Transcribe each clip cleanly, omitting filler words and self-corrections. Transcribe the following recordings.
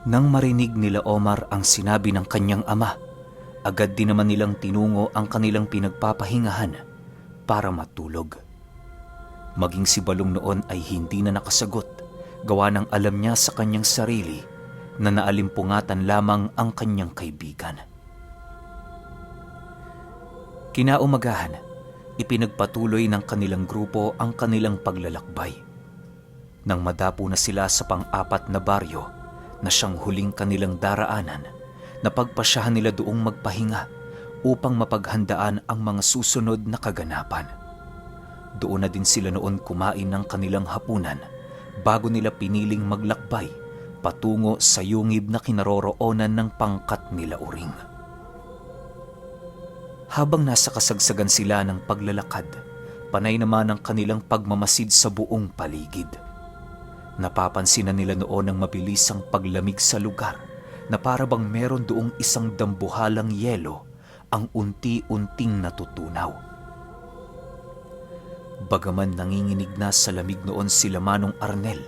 Nang marinig nila Omar ang sinabi ng kanyang ama, agad din naman nilang tinungo ang kanilang pinagpapahingahan para matulog. Maging si Balong noon ay hindi na nakasagot, gawa ng alam niya sa kanyang sarili na naalimpungatan lamang ang kanyang kaibigan. Kinaumagahan, ipinagpatuloy ng kanilang grupo ang kanilang paglalakbay. Nang madapo na sila sa pang-apat na baryo na siyang huling kanilang daraanan, napagpasyahan nila doong magpahinga upang mapaghandaan ang mga susunod na kaganapan. Doon na din sila noon kumain ng kanilang hapunan bago nila piniling maglakbay patungo sa yungib na kinaroroonan ng pangkat nila Uring. Habang nasa kasagsagan sila ng paglalakad, panay naman ang kanilang pagmamasid sa buong paligid. Napapansin na nila noon ang mabilisang paglamig sa lugar na para bang meron doong isang dambuhalang yelo ang unti-unting natutunaw. Bagaman nanginginig na sa lamig noon sila Manong Arnel,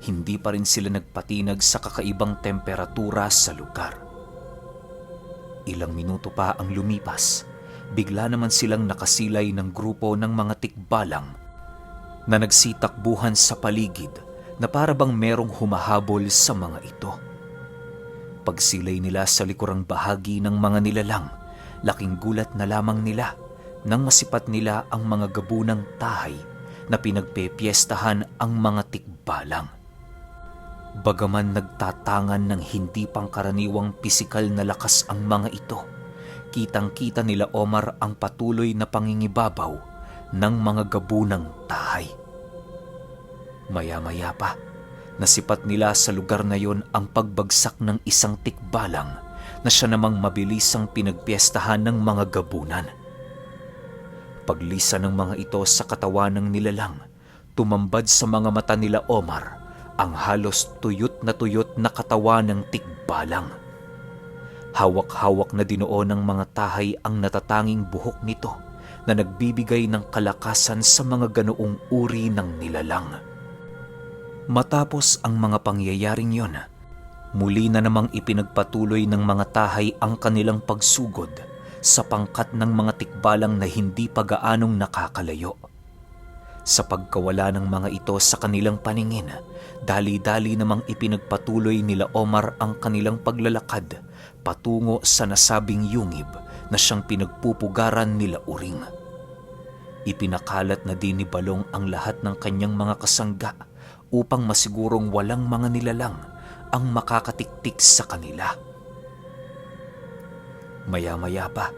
hindi pa rin sila nagpatinag sa kakaibang temperatura sa lugar. Ilang minuto pa ang lumipas, bigla naman silang nakasilay ng grupo ng mga tikbalang na nagsitakbuhan sa paligid na para bang merong humahabol sa mga ito. Pagsilay nila sa likurang bahagi ng mga nilalang, laking gulat na lamang nila nang masipat nila ang mga gabunang tahay na pinagpepiestahan ang mga tikbalang. Bagaman nagtatangan ng hindi pangkaraniwang pisikal na lakas ang mga ito, kitang-kita nila Omar ang patuloy na pangingibabaw ng mga gabunang tahay. Maya-maya pa, nasipat nila sa lugar na yon ang pagbagsak ng isang tikbalang na siya namang mabilisang pinagpiestahan ng mga gabunan. Paglisa ng mga ito sa katawan ng nilalang, tumambad sa mga mata nila Omar ang halos tuyot na katawan ng tikbalang. Hawak-hawak na dinoon ng mga tahay ang natatanging buhok nito na nagbibigay ng kalakasan sa mga ganoong uri ng nilalang. Matapos ang mga pangyayaring yon, muli na namang ipinagpatuloy ng mga tahay ang kanilang pagsugod sa pangkat ng mga tikbalang na hindi pa gaanong nakakalayo. Sa pagkawala ng mga ito sa kanilang paningin, dali-dali namang ipinagpatuloy nila Omar ang kanilang paglalakad patungo sa nasabing yungib na siyang pinagpupugaran nila Uring. Ipinakalat na din ni Balong ang lahat ng kanyang mga kasangga upang masigurong walang mga nilalang ang makakatiktik sa kanila. Maya-maya pa,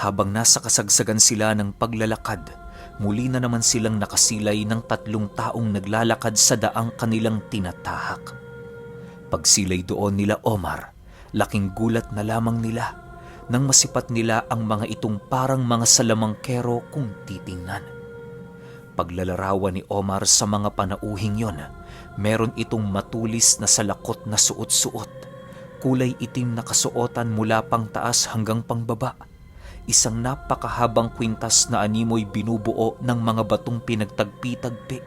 habang nasa kasagsagan sila ng paglalakad, muli na naman silang nakasilay ng 3 taong naglalakad sa daang kanilang tinatahak. Pagsilay doon nila Omar, laking gulat na lamang nila nang masipat nila ang mga itong parang mga salamangkero kung titingnan. Paglalarawan ni Omar sa mga panauhing yon, meron itong matulis na salakot na suot-suot, kulay itim na kasuotan mula pang taas hanggang pangbaba, isang napakahabang kwintas na animoy binubuo ng mga batong pinagtagpi-tagpi,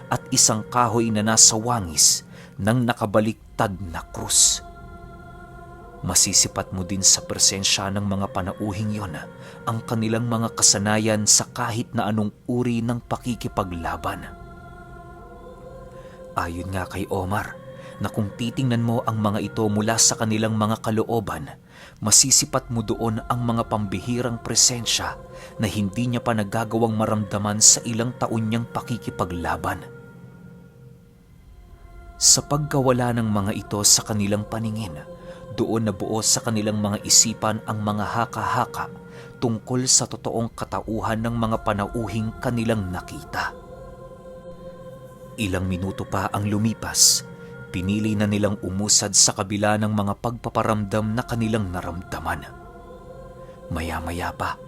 at isang kahoy na nasa wangis ng nakabaliktad na krus. Masisipat mo din sa presensya ng mga panauhing yon ang kanilang mga kasanayan sa kahit na anong uri ng pakikipaglaban. Ayon nga kay Omar, na kung titingnan mo ang mga ito mula sa kanilang mga kalooban, masisipat mo doon ang mga pambihirang presensya na hindi niya pa nagagawang maramdaman sa ilang taon niyang pakikipaglaban. Sa pagkawala ng mga ito sa kanilang paningin, doon nabuo sa kanilang mga isipan ang mga haka-haka tungkol sa totoong katauhan ng mga panauhing kanilang nakita. Ilang minuto pa ang lumipas, pinili na nilang umusad sa kabila ng mga pagpaparamdam na kanilang naramdaman. Maya-maya pa,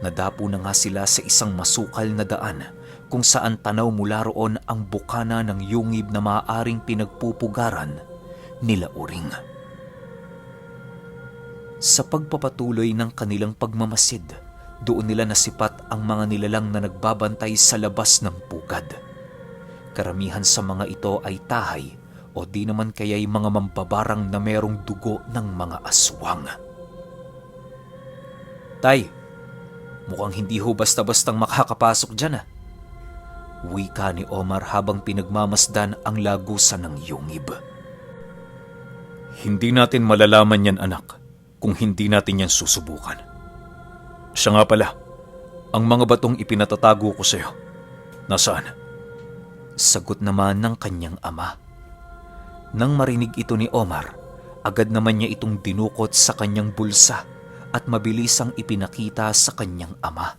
nadapo na nga sila sa isang masukal na daan kung saan tanaw mula roon ang bukana ng yungib na maaaring pinagpupugaran nila Uring. Sa pagpapatuloy ng kanilang pagmamasid, doon nila nasipat ang mga nilalang na nagbabantay sa labas ng pugad. Karamihan sa mga ito ay tahay o di naman kaya'y mga mambabarang na merong dugo ng mga aswang. "Tay, mukhang hindi ho basta-bastang makakapasok dyan ah," wika ni Omar habang pinagmamasdan ang lagusan ng yungib. "Hindi natin malalaman yan, anak, kung hindi natin yan susubukan. Siya nga pala, ang mga batong ipinatatago ko sa'yo, nasaan?" Sagot naman ng kanyang ama. Nang marinig ito ni Omar, agad naman niya itong dinukot sa kanyang bulsa at mabilisang ipinakita sa kanyang ama.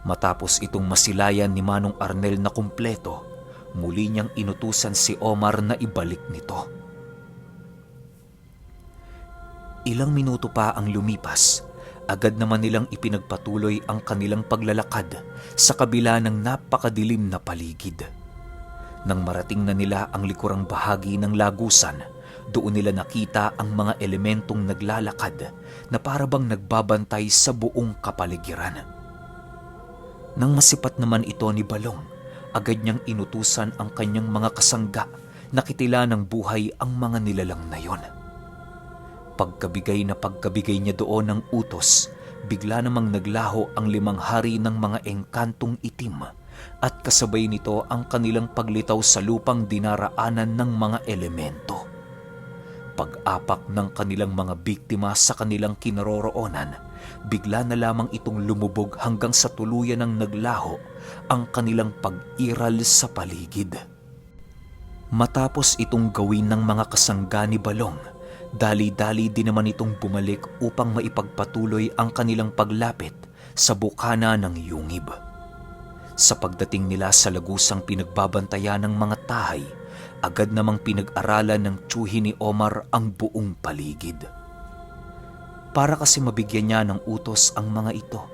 Matapos itong masilayan ni Manong Arnel na kumpleto, muli niyang inutusan si Omar na ibalik nito. Ilang minuto pa ang lumipas, agad naman nilang ipinagpatuloy ang kanilang paglalakad sa kabila ng napakadilim na paligid. Nang marating na nila ang likurang bahagi ng lagusan, doon nila nakita ang mga elementong naglalakad na parabang nagbabantay sa buong kapaligiran. Nang masipat naman ito ni Balong, agad niyang inutusan ang kanyang mga kasangga na kitila ng buhay ang mga nilalang na yon. Pagkabigay niya doon ng utos, bigla namang naglaho ang 5 hari ng mga engkantong itim at kasabay nito ang kanilang paglitaw sa lupang dinaraanan ng mga elemento. Pag-apak ng kanilang mga biktima sa kanilang kinaroroonan, bigla na lamang itong lumubog hanggang sa tuluyan ng naglaho ang kanilang pag-iral sa paligid. Matapos itong gawin ng mga kasangga ni Balong, dali-dali din naman itong bumalik upang maipagpatuloy ang kanilang paglapit sa bukana ng yungib. Sa pagdating nila sa lagusang pinagbabantayan ng mga tahay, agad namang pinag-aralan ng tiyuhin ni Omar ang buong paligid. Para kasi mabigyan niya ng utos ang mga ito,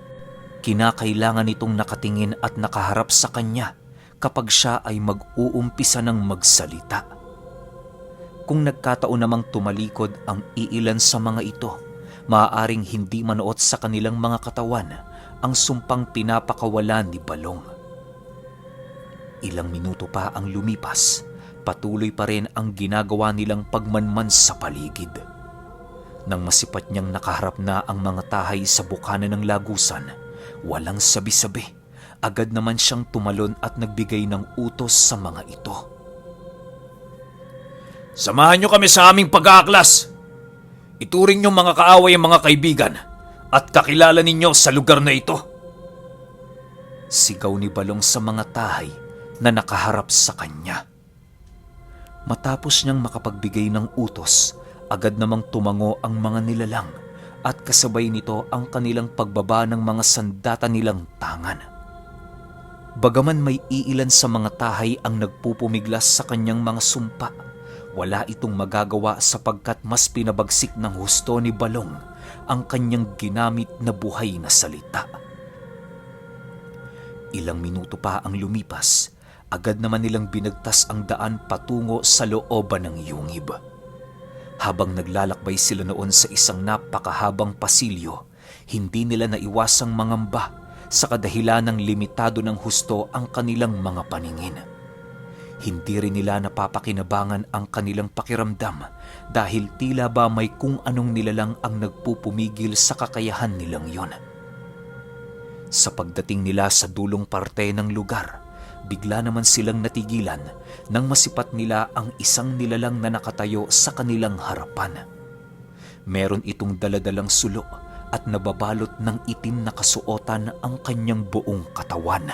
kinakailangan itong nakatingin at nakaharap sa kanya kapag siya ay mag-uumpisa ng magsalita. Kung nagkataon namang tumalikod ang iilan sa mga ito, maaaring hindi manuot sa kanilang mga katawan ang sumpang pinapakawalan ni Balong. Ilang minuto pa ang lumipas, patuloy pa rin ang ginagawa nilang pagmanman sa paligid. Nang masipat niyang nakaharap na ang mga tahay sa bukana ng lagusan, walang sabi-sabi, agad naman siyang tumalon at nagbigay ng utos sa mga ito. "Samahan niyo kami sa aming pag-aaklas. Ituring niyo mga kaaway ang mga kaibigan at kakilala ninyo sa lugar na ito." Sigaw ni Balong sa mga tahay na nakaharap sa kanya. Matapos niyang makapagbigay ng utos, agad namang tumango ang mga nilalang at kasabay nito ang kanilang pagbaba ng mga sandata nilang tangan. Bagaman may iilan sa mga tahay ang nagpupumiglas sa kanyang mga sumpa, wala itong magagawa sapagkat mas pinabagsik ng husto ni Balong ang kanyang ginamit na buhay na salita. Ilang minuto pa ang lumipas, agad naman nilang binagtas ang daan patungo sa looban ng yungib. Habang naglalakbay sila noon sa isang napakahabang pasilyo, hindi nila naiwasang mangamba sa kadahilan ng limitado ng husto ang kanilang mga paningin. Hindi rin nila napapakinabangan ang kanilang pakiramdam dahil tila ba may kung anong nilalang ang nagpupumigil sa kakayahan nilang yon. Sa pagdating nila sa dulong parte ng lugar, bigla naman silang natigilan nang masipat nila ang isang nilalang na nakatayo sa kanilang harapan. Meron itong daladalang sulo at nababalot ng itim na kasuotan ang kanyang buong katawan.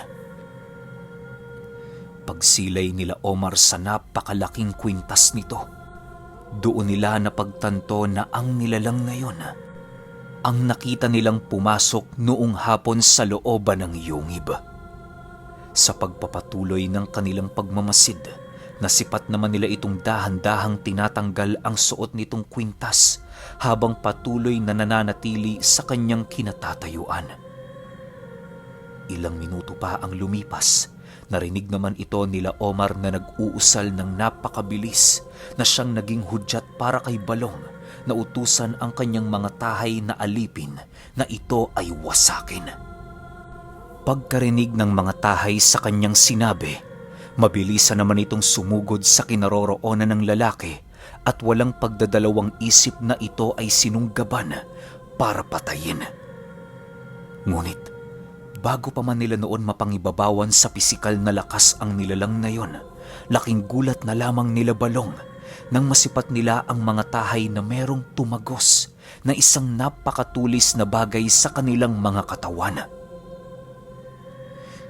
Pagsilay nila Omar sa napakalaking kwintas nito, doon nila napagtanto na ang nilalang na yon ang nakita nilang pumasok noong hapon sa looban ng yungib. Sa pagpapatuloy ng kanilang pagmamasid, nasipat naman nila itong dahan-dahang tinatanggal ang suot nitong kwintas habang patuloy na nananatili sa kanyang kinatatayuan. Ilang minuto pa ang lumipas, narinig naman ito nila Omar na nag-uusal ng napakabilis na siyang naging hudyat para kay Balong na utusan ang kanyang mga tahay na alipin na ito ay wasakin. Pagkarinig ng mga tahay sa kanyang sinabi, Mabilisan naman itong sumugod sa kinaroroonan ng lalaki at walang pagdadalawang isip na ito ay sinunggaban para patayin. Ngunit bago pa man nila noon mapangibabawan sa pisikal na lakas ang nilalang na yon, laking gulat na lamang nila Balong nang masipat nila ang mga tahay na merong tumagos na isang napakatulis na bagay sa kanilang mga katawan.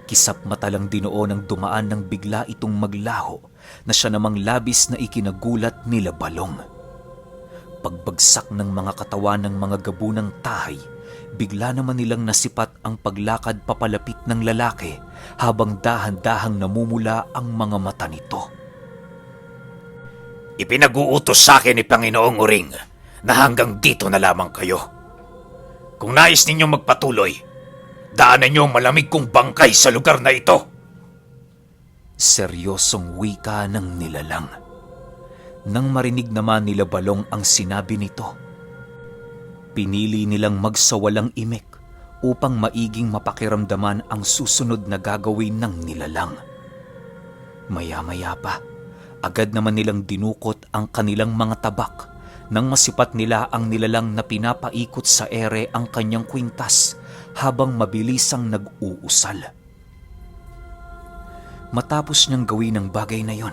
Kisap mata lang din noon ang dumaan ng bigla itong maglaho na siya namang labis na ikinagulat nila Balong. Pagbagsak ng mga katawan ng mga gabunang tahay, bigla naman nilang nasipat ang paglakad papalapit ng lalaki habang dahan-dahang namumula ang mga mata nito. Ipinag-uutos sa akin ni Panginoong Uring na hanggang dito na lamang kayo. Kung nais ninyong magpatuloy, daanan niyo ang malamig kong bangkay sa lugar na ito. Seryosong wika ng nilalang. Nang marinig naman nila Balong ang sinabi nito, pinili nilang magsawalang imik upang maiging mapakiramdaman ang susunod na gagawin ng nilalang. Maya-maya pa, agad naman nilang dinukot ang kanilang mga tabak nang masipat nila ang nilalang na pinapaikot sa ere ang kanyang kwintas habang mabilisang nag-uusal. Matapos niyang gawin ang bagay na yon,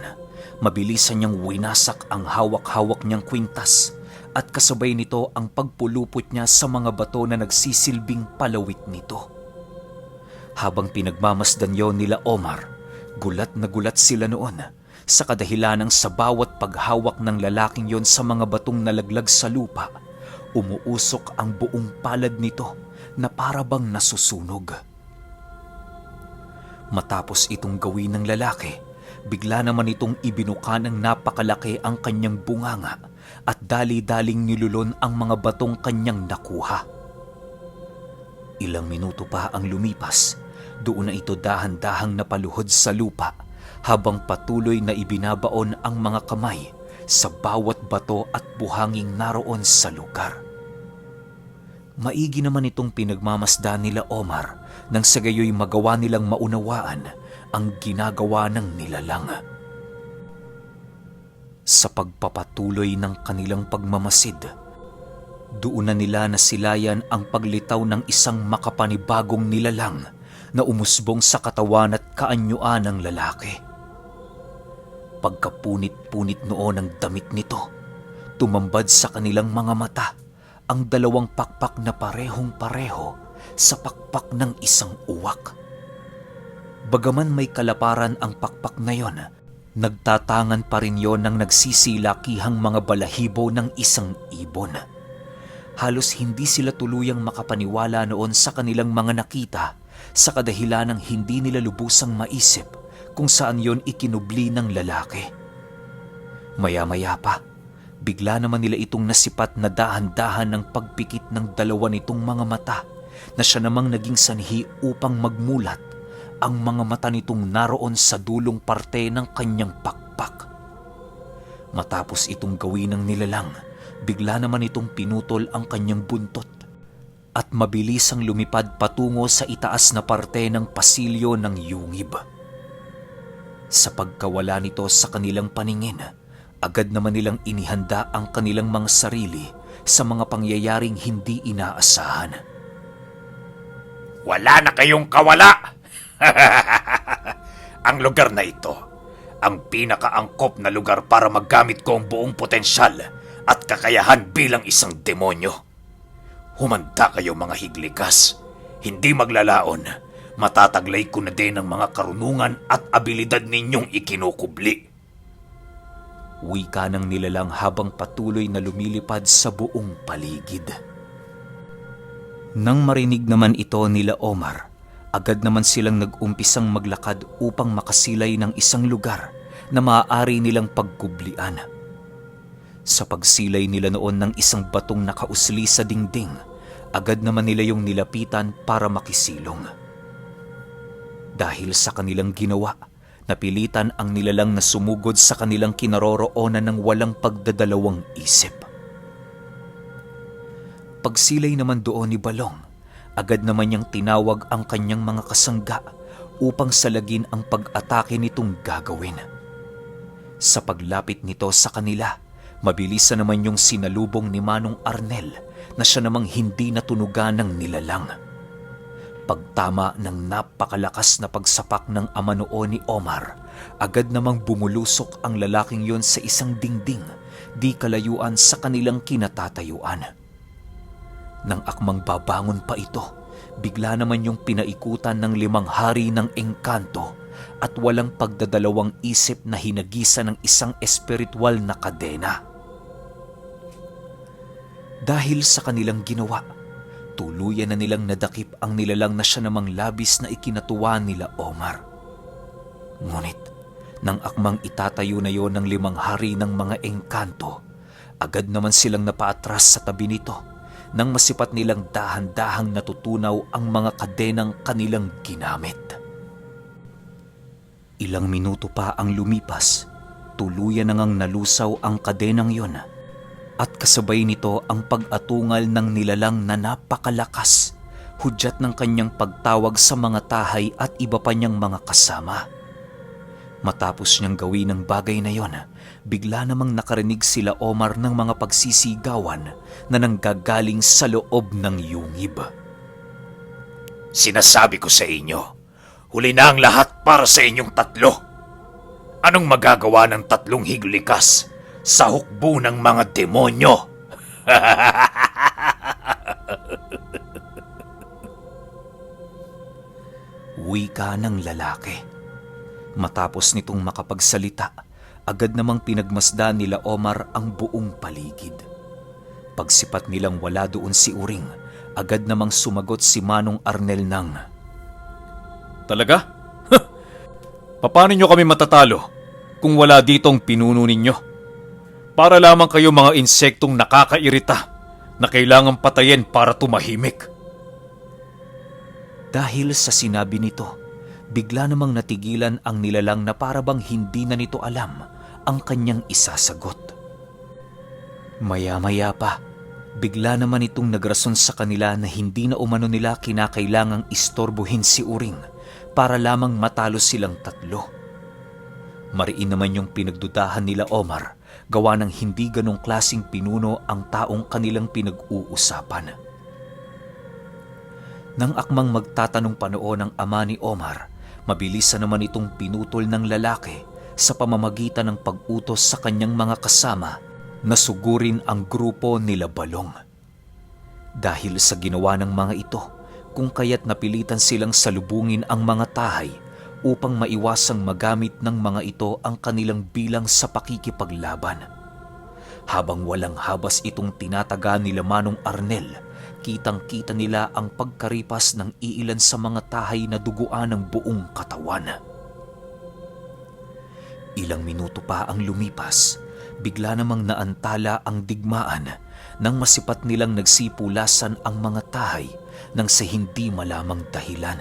mabilisan niyang winasak ang hawak-hawak niyang kwintas at kasabay nito ang pagpulupot niya sa mga bato na nagsisilbing palawit nito. Habang pinagmamasdan yon nila Omar, gulat na gulat sila noon sa kadahilanang sa bawat paghawak ng lalaking yon sa mga batong nalaglag sa lupa, umuusok ang buong palad nito na para bang nasusunog. Matapos itong gawin ng lalaki, bigla naman itong ibinuka ng napakalaki ang kanyang bunganga at dali-daling nilulon ang mga batong kanyang nakuha. Ilang minuto pa ang lumipas, doon na ito dahan-dahang napaluhod sa lupa habang patuloy na ibinabaon ang mga kamay sa bawat bato at buhanging naroon sa lugar. Maigi naman itong pinagmamasdan nila Omar nang sa gayoy magawa nilang maunawaan ang ginagawa ng nilalang. Sa pagpapatuloy ng kanilang pagmamasid, doon na nila nasilayan ang paglitaw ng isang makapanibagong nilalang na umusbong sa katawan at kaanyuan ng lalaki. Pagkapunit-punit noon ng damit nito, tumambad sa kanilang mga mata ang dalawang pakpak na parehong-pareho sa pakpak ng isang uwak. Bagaman may kalaparan ang pakpak na yon, nagtatangan pa rin yon ng nagsisilakihang mga balahibo ng isang ibon. Halos hindi sila tuluyang makapaniwala noon sa kanilang mga nakita sa kadahilanang hindi nila lubusang maisip kung saan yon ikinubli ng lalaki. Maya-maya pa, bigla naman nila itong nasipat na dahan-dahan ng pagpikit ng dalawa nitong mga mata na siya namang naging sanhi upang magmulat ang mga mata nitong naroon sa dulong parte ng kanyang pakpak. Matapos itong gawin ng nilalang, bigla naman itong pinutol ang kanyang buntot at mabilisang lumipad patungo sa itaas na parte ng pasilyo ng yungib. Sa pagkawala nito sa kanilang paningin, agad naman nilang inihanda ang kanilang mga sarili sa mga pangyayaring hindi inaasahan. Wala na kayong kawala! Ang lugar na ito, ang pinakaangkop na lugar para maggamit ko ang buong potensyal at kakayahan bilang isang demonyo. Humanda kayo mga higlikas, hindi maglalaon. Matataglay ko na din ang mga karunungan at abilidad ninyong ikinukubli. Wika ng nilalang habang patuloy na lumilipad sa buong paligid. Nang marinig naman ito nila Omar, agad naman silang nag-umpisang maglakad upang makasilay ng isang lugar na maaari nilang pagkublian. Sa pagsilay nila noon ng isang batong nakausli sa dingding, agad naman nila yung nilapitan para makisilong. Dahil sa kanilang ginawa, napilitan ang nilalang na sumugod sa kanilang kinaroroonan ng walang pagdadalawang isip. Pagsilay naman doon ni Balong, agad naman niyang tinawag ang kanyang mga kasangga upang salagin ang pag-atake nitong gagawin. Sa paglapit nito sa kanila, mabilis na naman yung sinalubong ni Manong Arnel na siya namang hindi natunugan ng nilalang. Pagtama ng napakalakas na pagsapak ng ama noon ni Omar, agad namang bumulusok ang lalaking yon sa isang dingding, di kalayuan sa kanilang kinatatayuan. Nang akmang babangon pa ito, bigla naman yung pinaikutan ng 5 hari ng engkanto at walang pagdadalawang isip na hinagisan ng isang espiritual na kadena. Dahil sa kanilang ginawa, tuluyan na nilang nadakip ang nilalang na siya namang labis na ikinatuwa nila Omar. Ngunit, nang akmang itatayo na yon ng 5 hari ng mga engkanto, agad naman silang napaatras sa tabi nito nang masipat nilang dahan-dahang natutunaw ang mga kadenang kanilang ginamit. Ilang minuto pa ang lumipas, tuluyan na ngang nalusaw ang kadenang yon at kasabay nito ang pag-atungal ng nilalang na napakalakas, hudyat ng kanyang pagtawag sa mga tahay at iba pa niyang mga kasama. Matapos niyang gawin ang bagay na yon, bigla namang nakarinig sila Omar ng mga pagsisigawan na nanggagaling sa loob ng yungib. Sinasabi ko sa inyo, huli na ang lahat para sa inyong 3. Anong magagawa ng 3 higlikas sa hukbo ng mga demonyo? Wika ng lalaki. Matapos nitong makapagsalita, agad namang pinagmasdan nila Omar ang buong paligid. Pagsipat nilang wala doon si Uring, agad namang sumagot si Manong Arnel ng, Talaga? Paano nyo kami matatalo kung wala ditong pinuno ninyo? Para lamang kayo mga insektong nakakairita na kailangang patayin para tumahimik. Dahil sa sinabi nito, bigla namang natigilan ang nilalang na parabang hindi na nito alam ang kanyang isasagot. Maya-maya pa, bigla naman itong nagrason sa kanila na hindi na umano nila kinakailangang istorbohin si Uring para lamang matalo silang 3. Mariin naman yung pinagdudahan nila Omar, gawa ng hindi ganong klaseng pinuno ang taong kanilang pinag-uusapan. Nang akmang magtatanong pa noon ang ama ni Omar, mabilis na naman itong pinutol ng lalaki sa pamamagitan ng pag-utos sa kanyang mga kasama na sugurin ang grupo nila Balong. Dahil sa ginawa ng mga ito, kung kaya't napilitan silang salubungin ang mga tahay upang maiwasang magamit ng mga ito ang kanilang bilang sa pakikipaglaban. Habang walang habas itong tinataga nila Manong Arnel, kitang-kita nila ang pagkaripas ng iilan sa mga tahay na duguan ng buong katawan. Ilang minuto pa ang lumipas, bigla namang naantala ang digmaan nang masipat nilang nagsipulasan ang mga tahay nang sa hindi malamang dahilan.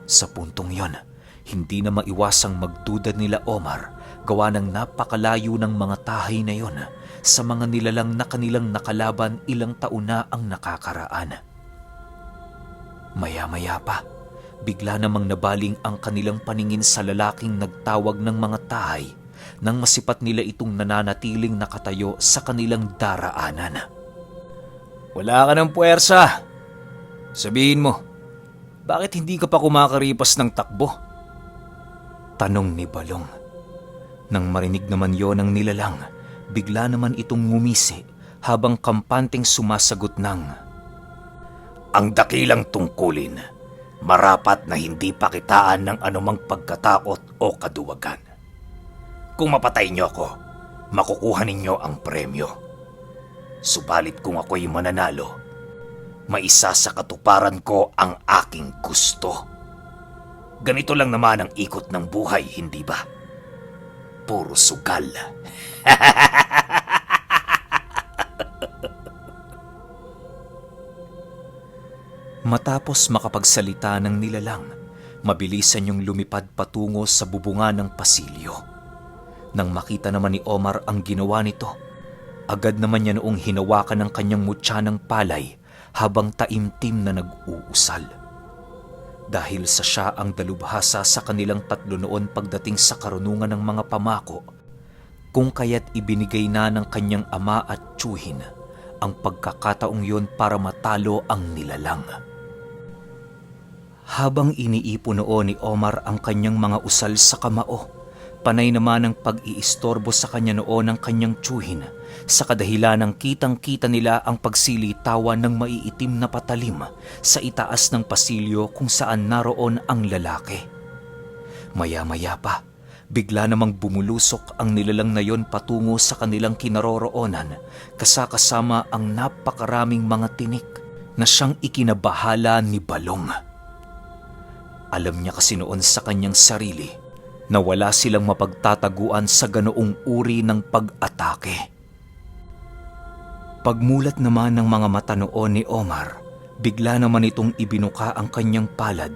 Sa puntong yon, hindi na maiwasang magduda nila Omar gawa ng napakalayo ng mga tahay na yon sa mga nilalang na kanilang nakalaban ilang taon na ang nakakaraan. Maya-maya pa, bigla namang nabaling ang kanilang paningin sa lalaking nagtawag ng mga tahay nang masipat nila itong nananatiling nakatayo sa kanilang daraanan. Wala ka ng puwersa. Sabihin mo, bakit hindi ka pa kumakaripas ng takbo? Tanong ni Balong. Nang marinig naman yon ng nilalang, bigla naman itong ngumisi habang kampanteng sumasagot ng, Ang dakilang tungkulin, marapat na hindi pakitaan ng anumang pagkatakot o kaduwagan. Kung mapatay niyo ako, makukuha ninyo ang premyo. Subalit kung ako'y mananalo, maisa sa katuparan ko ang aking gusto. Ganito lang naman ang ikot ng buhay, hindi ba? Puro sugal. Matapos makapagsalita ng nilalang, mabilisan yung lumipad patungo sa bubunga ng pasilyo. Nang makita naman ni Omar ang ginawa nito, agad naman niya noong hinawakan ng kanyang mutya ng palay habang taimtim na nag-uusal. Dahil sa siya ang dalubhasa sa kanilang tatlo noon pagdating sa karunungan ng mga pamako, kung kaya't ibinigay na ng kanyang ama at tiyuhin ang pagkakataong yon para matalo ang nilalang. Habang iniipon noon ni Omar ang kanyang mga usal sa kamao, panay naman ang pag-iistorbo sa kanya noon ng kanyang tiyuhin sa kadahilan ng kitang-kita nila ang pagsilitawan ng maiitim na patalim sa itaas ng pasilyo kung saan naroon ang lalaki. Maya-maya pa, bigla namang bumulusok ang nilalang na yon patungo sa kanilang kinaroroonan kasama ang napakaraming mga tinik na siyang ikinabahala ni Balong. Alam niya kasi noon sa kanyang sarili na wala silang mapagtataguan sa ganoong uri ng pag-atake. Pagmulat naman ng mga mata noon ni Omar, bigla naman itong ibinuka ang kanyang palad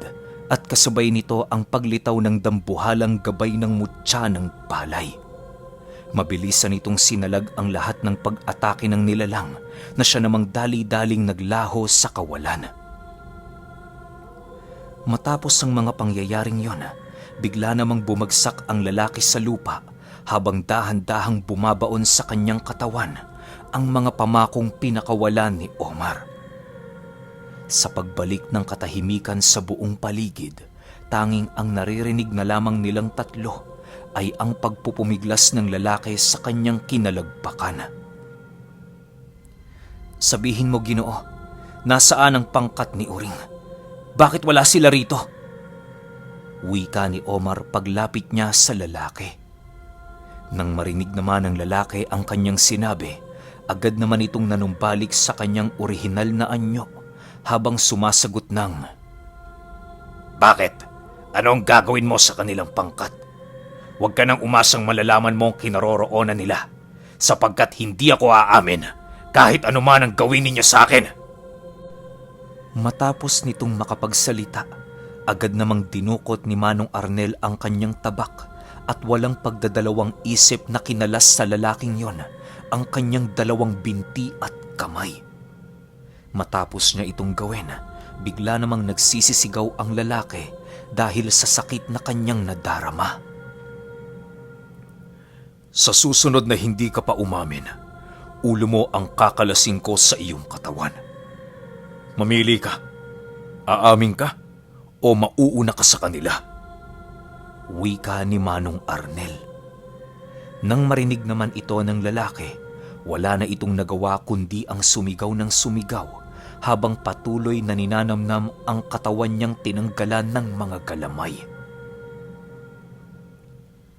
at kasabay nito ang paglitaw ng dambuhalang gabay ng mutya ng palay. Mabilisan itong sinalag ang lahat ng pag-atake ng nilalang na siya namang dali-daling naglaho sa kawalan. Matapos ang mga pangyayaring yon, bigla namang bumagsak ang lalaki sa lupa habang dahan-dahang bumabaon sa kanyang katawan ang mga pamakong pinakawalan ni Omar. Sa pagbalik ng katahimikan sa buong paligid, tanging ang naririnig na lamang nilang tatlo ay ang pagpupumiglas ng lalaki sa kanyang kinalagpakan. Sabihin mo, Ginoo, nasaan ang pangkat ni Uring? Bakit wala sila rito? Wika ni Omar paglapit niya sa lalaki. Nang marinig naman ng lalaki ang kanyang sinabi, agad naman itong nanumbalik sa kanyang orihinal na anyo habang sumasagot ng, Bakit? Anong gagawin mo sa kanilang pangkat? Huwag ka nang umasang malalaman mo ang kinaroroonan nila, sapagkat hindi ako aamin kahit anuman ang gawin ninyo sa akin. Matapos nitong makapagsalita, agad namang dinukot ni Manong Arnel ang kanyang tabak at walang pagdadalawang isip na kinalas sa lalaking yon ang kanyang dalawang binti at kamay. Matapos niya itong gawin, bigla namang nagsisisigaw ang lalaki dahil sa sakit na kanyang nadarama. Sa susunod na hindi ka pa umamin, ulo mo ang kakalasin ko sa iyong katawan. Mamili ka. Aamin ka o mauuna ka sa kanila? Wika ni Manong Arnel. Nang marinig naman ito ng lalaki, wala na itong nagawa kundi ang sumigaw ng sumigaw habang patuloy na ninanamnam ang katawan niyang tinanggalan ng mga galamay.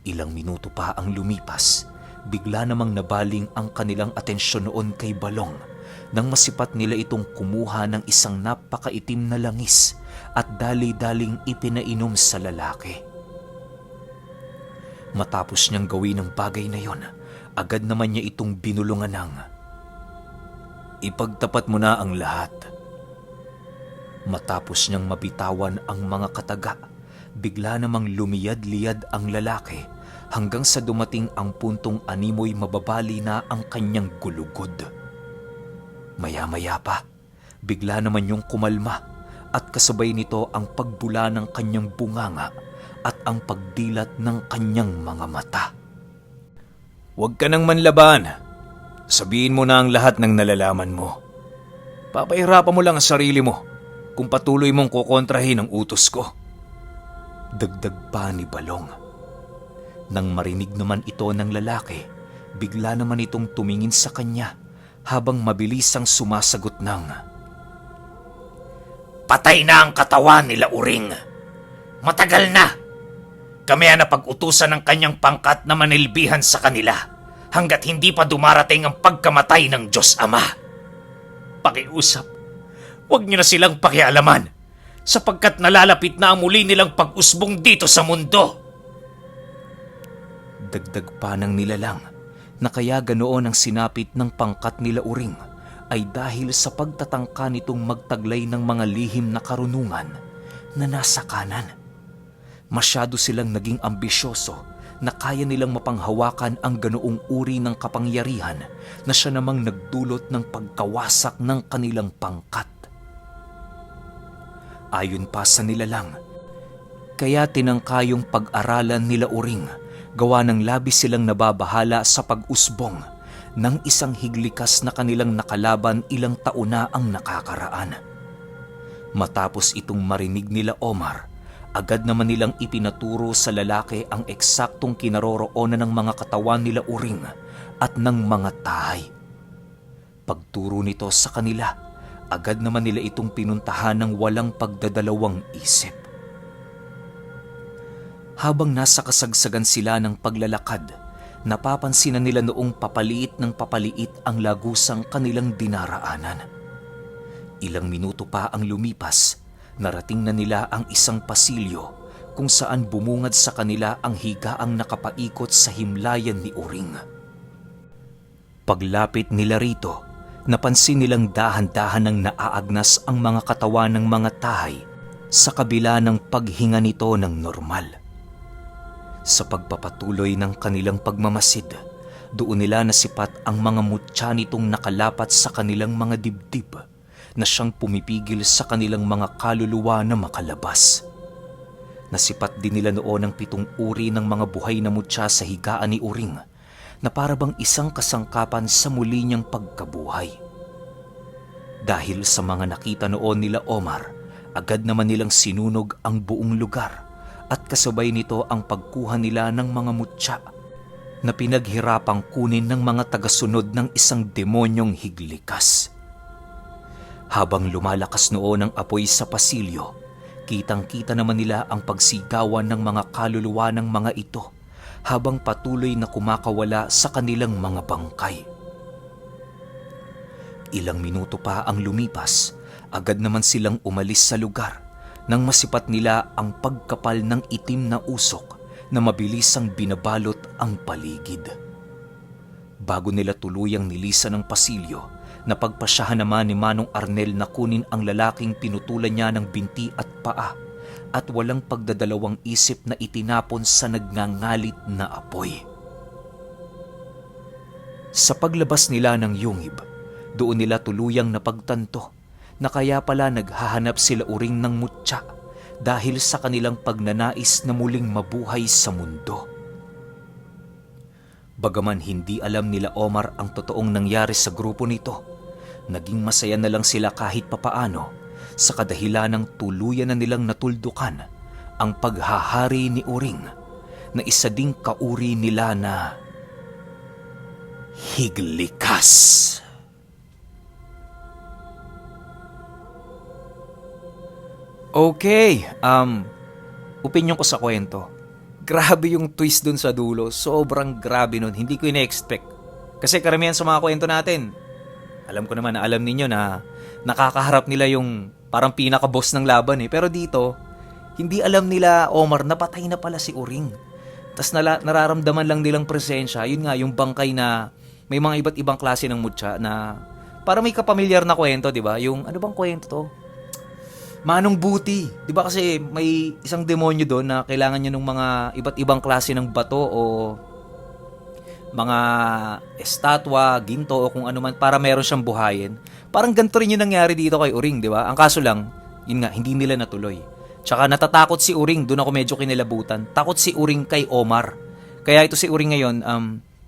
Ilang minuto pa ang lumipas, bigla namang nabaling ang kanilang atensyon noon kay Balong nang masipat nila itong kumuha ng isang napakaitim na langis at dali-daling ipinainom sa lalaki. Matapos niyang gawin ang bagay na yon, agad naman niya itong binulungan ng, Ipagtapat mo na ang lahat. Matapos niyang mabitawan ang mga kataga, bigla namang lumiyad-liyad ang lalaki hanggang sa dumating ang puntong animoy mababali na ang kanyang gulugod. Maya-maya pa, bigla naman yung kumalma at kasabay nito ang pagbula ng kanyang bunganga at ang pagdilat ng kanyang mga mata. Huwag ka nang manlaban. Sabihin mo na ang lahat ng nalalaman mo. Papahirapan mo lang ang sarili mo kung patuloy mong kukontrahin ang utos ko. Dagdag pa ni Balong. Nang marinig naman ito ng lalaki, bigla naman itong tumingin sa kanya habang mabilisang sumasagot ng, Patay na ang katawan nila Uring. Matagal na. Kami ang napag-utusan ng kanyang pangkat na manilbihan sa kanila hanggat hindi pa dumarating ang pagkamatay ng Diyos Ama. Pakiusap, huwag niyo na silang pakialaman sapagkat nalalapit na ang muli nilang pag-usbong dito sa mundo. Dagdag pa ng nilalang na kaya ganoon ang sinapit ng pangkat nila Uring ay dahil sa pagtatangka nitong magtaglay ng mga lihim na karunungan na nasa kanan. Masyado silang naging ambisyoso na kaya nilang mapanghawakan ang ganoong uri ng kapangyarihan na siya namang nagdulot ng pagkawasak ng kanilang pangkat. Ayon pa sa nilalang, kaya tinangkayong pag-aralan nila Uring, gawa ng labis silang nababahala sa pag-usbong ng isang higlikas na kanilang nakalaban ilang taon na ang nakakaraan. Matapos itong marinig nila Omar, agad naman nilang ipinaturo sa lalaki ang eksaktong kinaroroonan ng mga katawan nila Uring at ng mga tahay. Pagturo nito sa kanila, agad naman nila itong pinuntahan ng walang pagdadalawang isip. Habang nasa kasagsagan sila ng paglalakad, napapansin na nila noong papaliit ng papaliit ang lagusang kanilang dinaraanan. Ilang minuto pa ang lumipas, narating na nila ang isang pasilyo kung saan bumungad sa kanila ang higaang nakapaikot sa himlayan ni Uring. Paglapit nila rito, napansin nilang dahan-dahan ng naaagnas ang mga katawan ng mga tahay sa kabila ng paghinga nito ng normal. Sa pagpapatuloy ng kanilang pagmamasid, doon nila nasipat ang mga mutya nitong nakalapat sa kanilang mga dibdib na siyang pumipigil sa kanilang mga kaluluwa na makalabas. Nasipat din nila noon ang 7 uri ng mga buhay na mutya sa higaan ni Uring na parabang isang kasangkapan sa muli niyang pagkabuhay. Dahil sa mga nakita noon nila Omar, agad naman nilang sinunog ang buong lugar at kasabay nito ang pagkuha nila ng mga mutya na pinaghirapang kunin ng mga tagasunod ng isang demonyong higlikas. Habang lumalakas noon ang apoy sa pasilyo, kitang-kita naman nila ang pagsigawan ng mga kaluluwa ng mga ito habang patuloy na kumakawala sa kanilang mga bangkay. Ilang minuto pa ang lumipas, agad naman silang umalis sa lugar nang masipat nila ang pagkapal ng itim na usok na mabilisang binabalot ang paligid. Bago nila tuluyang nilisan ng pasilyo, napagpasyahan naman ni Manong Arnel na kunin ang lalaking pinutulan niya ng binti at paa at walang pagdadalawang isip na itinapon sa nagngangalit na apoy. Sa paglabas nila ng yungib, doon nila tuluyang napagtanto na kaya pala naghahanap sila Uring ng mutya dahil sa kanilang pagnanais na muling mabuhay sa mundo. Bagaman hindi alam nila Omar ang totoong nangyari sa grupo nito, naging masaya na lang sila kahit papaano sa kadahilanang tuluyan na nilang natuldukan ang paghahari ni Uring na isa ding kauri nila na higlikas. Okay, opinion ko sa kwento. Grabe yung twist dun sa dulo. Sobrang grabe nun. Hindi ko ina-expect. Kasi karamihan sa mga kwento natin, alam ko naman na alam ninyo na nakakaharap nila yung parang pinaka-boss ng laban eh. Pero dito, hindi alam nila Omar na patay na pala si Uring. Tapos nararamdaman lang nilang presensya. Yun nga, yung bangkay na may mga iba't ibang klase ng mutya na parang may kapamilyar na kwento, di ba? Yung ano bang kwento to? Manong Buti. Di ba kasi may isang demonyo doon na kailangan niya ng mga iba't ibang klase ng bato o mga estatwa, ginto o kung ano man para meron siyang buhayin. Parang ganito rin yung nangyari dito kay Uring, di ba? Ang kaso lang, yun nga, hindi nila natuloy. Tsaka natatakot si Uring, doon ako medyo kinilabutan. Takot si Uring kay Omar. Kaya ito si Uring ngayon,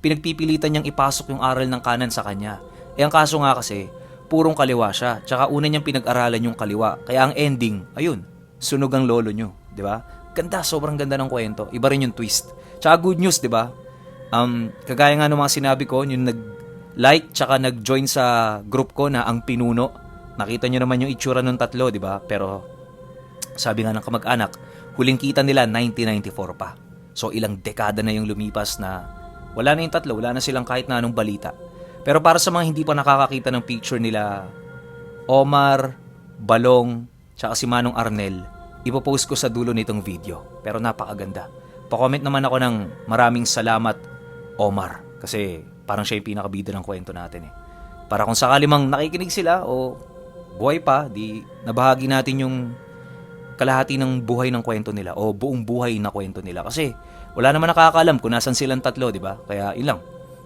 pinagpipilitan niyang ipasok yung aral ng kanan sa kanya. Eh ang kaso nga kasi, purong kaliwa siya. Tsaka una niyang pinag-aralan yung kaliwa. Kaya ang ending, ayun, sunog ang lolo niyo, di ba? Ganda, sobrang ganda ng kwento. Iba rin yung twist. Tsaka good news, di ba? Kagaya nga ng mga sinabi ko, yung nag-like tsaka nag-join sa group ko na ang pinuno. Nakita niyo naman yung itsura ng tatlo, di ba? Pero sabi nga ng kamag-anak, huling kita nila 1994 pa. So ilang dekada na yung lumipas na wala na yung tatlo, wala na silang kahit na anong balita. Pero para sa mga hindi pa nakakakita ng picture nila Omar, Balong, tsaka si Manong Arnel, ipopost ko sa dulo nitong video. Pero napakaganda. Pa-comment naman ako ng maraming salamat, Omar. Kasi parang siya yung pinakabida ng kwento natin eh. Para kung sakali mang nakikinig sila o buhay pa, di nabahagi natin yung kalahati ng buhay ng kwento nila o buong buhay na kwento nila. Kasi wala naman nakakaalam kung nasan silang tatlo, di ba? Kaya ilang.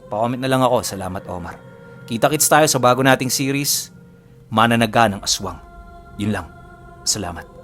Pa-comment na lang ako. Salamat, Omar. Kita-kits tayo sa bago nating series, Mananaga ng Aswang. Yun lang. Salamat.